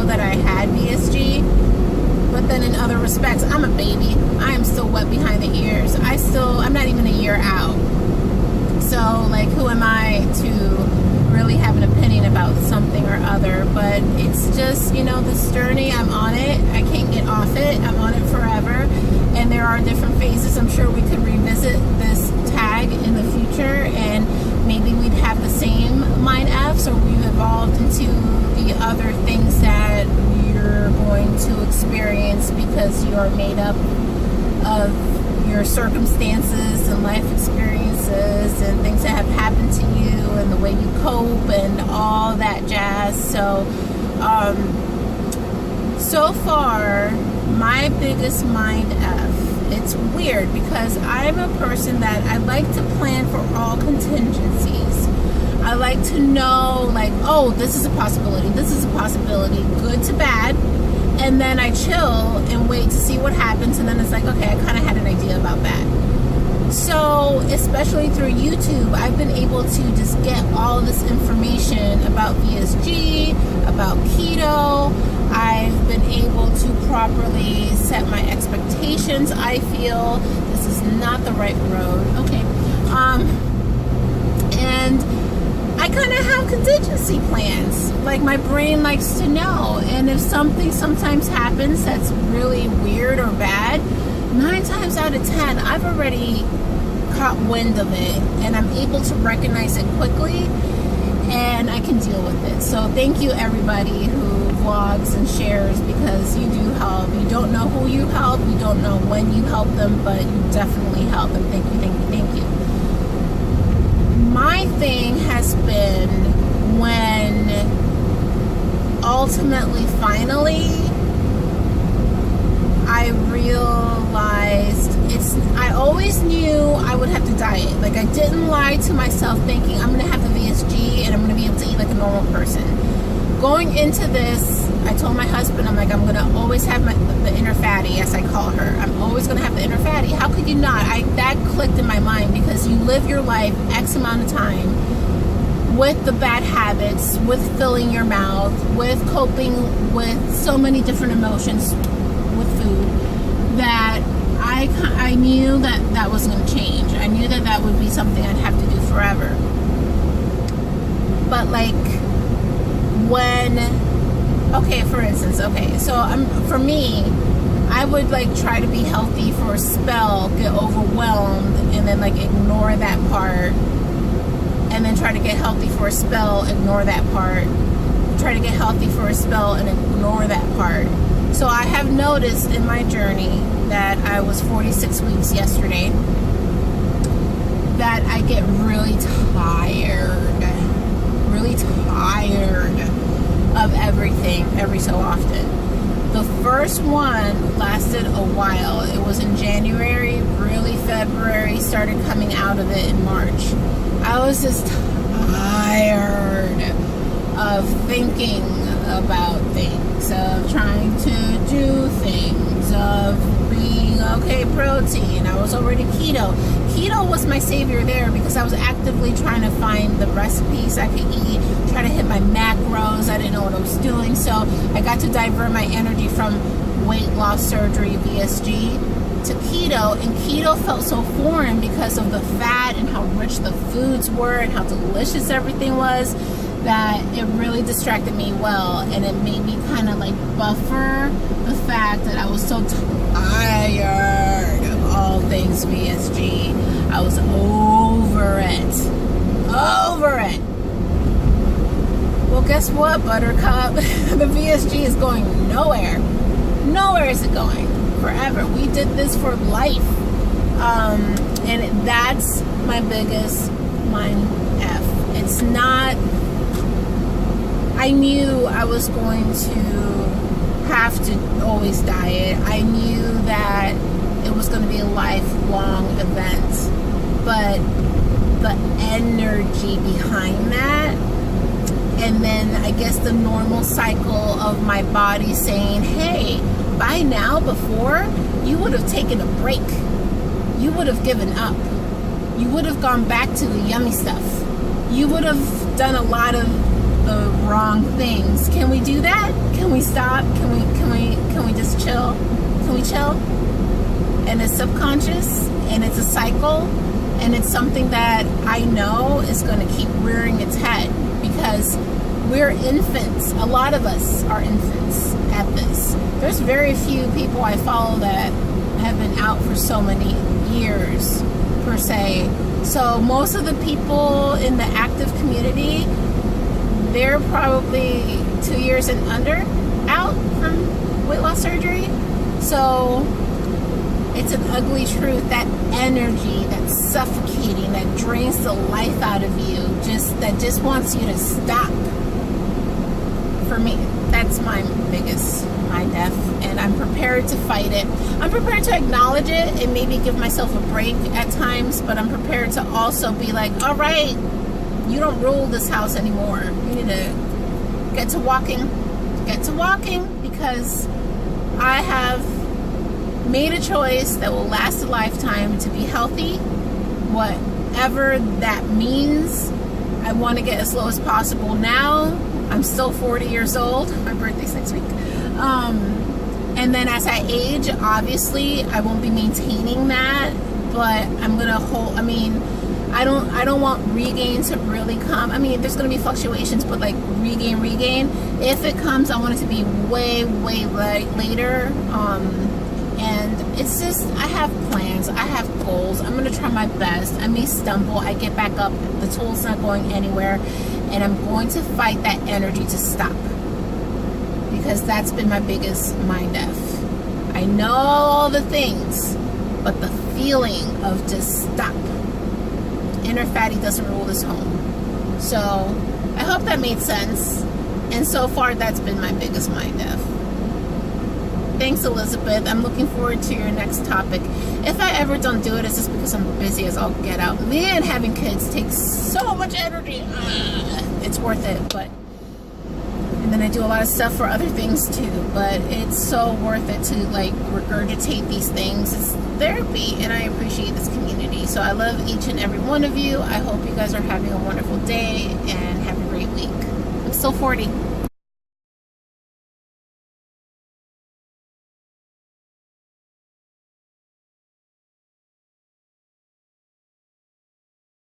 know that I had VSG, but then in other respects, I'm a baby. I am still wet behind the ears. I'm not even a year out. So, like, who am I to really have an opinion about something or other? But it's just, this journey, I'm on it. I can't get off it. I'm on it forever. And there are different phases. I'm sure we could revisit this tag in the future, and maybe we'd have the same mind Fs, or we've evolved into the other things that you're going to experience because you are made up of your circumstances and life experiences and things that have happened to you and the way you cope and all that jazz. So far, my biggest mind F, it's weird because I'm a person that I like to plan for all contingencies. I like to know, like, oh, this is a possibility, good to bad. And then I chill and wait to see what happens. And then it's like, okay, I kind of had an idea about that. So, especially through YouTube, I've been able to just get all this information about VSG, about keto. I've been able to properly set my expectations. I feel this is not the right road. Okay. And I kind of have contingency plans. Like, my brain likes to know. And if something sometimes happens that's really weird or bad, 9 times out of 10, I've already caught wind of it. And I'm able to recognize it quickly. And I can deal with it. So thank you, everybody who vlogs and shares, because you do help. You don't know who you help. You don't know when you help them, but you definitely help them. Thank you, thank you, thank you. My thing has been when ultimately, finally, I realized I always knew I would have to diet. Like, I didn't lie to myself thinking I'm going to have the VSG and I'm going to be able to eat like a normal person. Going into this, I told my husband, I'm like, I'm going to always have the inner fatty, as I call her. I'm always going to have the inner fatty. How could you not? That clicked in my mind, because you live your life X amount of time with the bad habits, with filling your mouth, with coping with so many different emotions with food, that I knew that was going to change. I knew that would be something I'd have to do forever. But, like, for instance, so for me, I would, like, try to be healthy for a spell, get overwhelmed, and then, like, ignore that part, and then try to get healthy for a spell, ignore that part, try to get healthy for a spell, and ignore that part. So I have noticed in my journey that I was 46 weeks yesterday, that I get really tired of everything every so often. The first one lasted a while. It was in January, really February, started coming out of it in March. I was just tired of thinking about things, of trying to do things, of being okay protein. I was already keto. Keto was my savior there, because I was actively trying to find the recipes I could eat, try to hit my macros. I didn't know what I was doing, so I got to divert my energy from weight loss surgery, VSG, to keto. And keto felt so foreign because of the fat and how rich the foods were and how delicious everything was, that it really distracted me well, and it made me kind of like buffer the fact that I was so tired of all things VSG. I was over it. Well, guess what, Buttercup? The VSG is going nowhere. Nowhere is it going. Forever. We did this for life. And that's my biggest mind F. It's not... I knew I was going to have to always diet. I knew that it was going to be a lifelong event. But the energy behind that, and then I guess the normal cycle of my body saying, hey, by now, before, you would have taken a break. You would have given up. You would have gone back to the yummy stuff. You would have done a lot of the wrong things. Can we do that? Can we stop? Can we just chill? Can we chill? And it's subconscious, and it's a cycle, and it's something that I know is going to keep rearing its head, because we're infants. A lot of us are infants at this. There's very few people I follow that have been out for so many years, per se. So most of the people in the active community, they're probably 2 years and under out from weight loss surgery. So it's an ugly truth. That energy that's suffocating, that drains the life out of you, that just wants you to stop. For me, that's my biggest death, and I'm prepared to fight it. I'm prepared to acknowledge it and maybe give myself a break at times, but I'm prepared to also be like, all right, you don't rule this house anymore. You need to get to walking, because I have made a choice that will last a lifetime to be healthy, whatever that means. I want to get as low as possible now. I'm still 40 years old. My birthday's next week. And then as I age, obviously, I won't be maintaining that, but I'm going to hold, I don't want regain to really come. There's going to be fluctuations, but like regain. If it comes, I want it to be way later. And it's just, I have plans, I have goals. I'm going to try my best. I may stumble, I get back up, the tool's not going anywhere, and I'm going to fight that energy to stop, because that's been my biggest mind F. I know all the things, but the feeling of just stop. Inner fatty doesn't rule this home. So I hope that made sense. And so far, that's been my biggest mind F. Thanks, Elizabeth. I'm looking forward to your next topic. If I ever don't do it, it's just because I'm busy as all get out. Man, having kids takes so much energy. It's worth it, but... And then I do a lot of stuff for other things too, but it's so worth it to like regurgitate these things. It's therapy, and I appreciate this community. So I love each and every one of you. I hope you guys are having a wonderful day and have a great week. I'm still 40.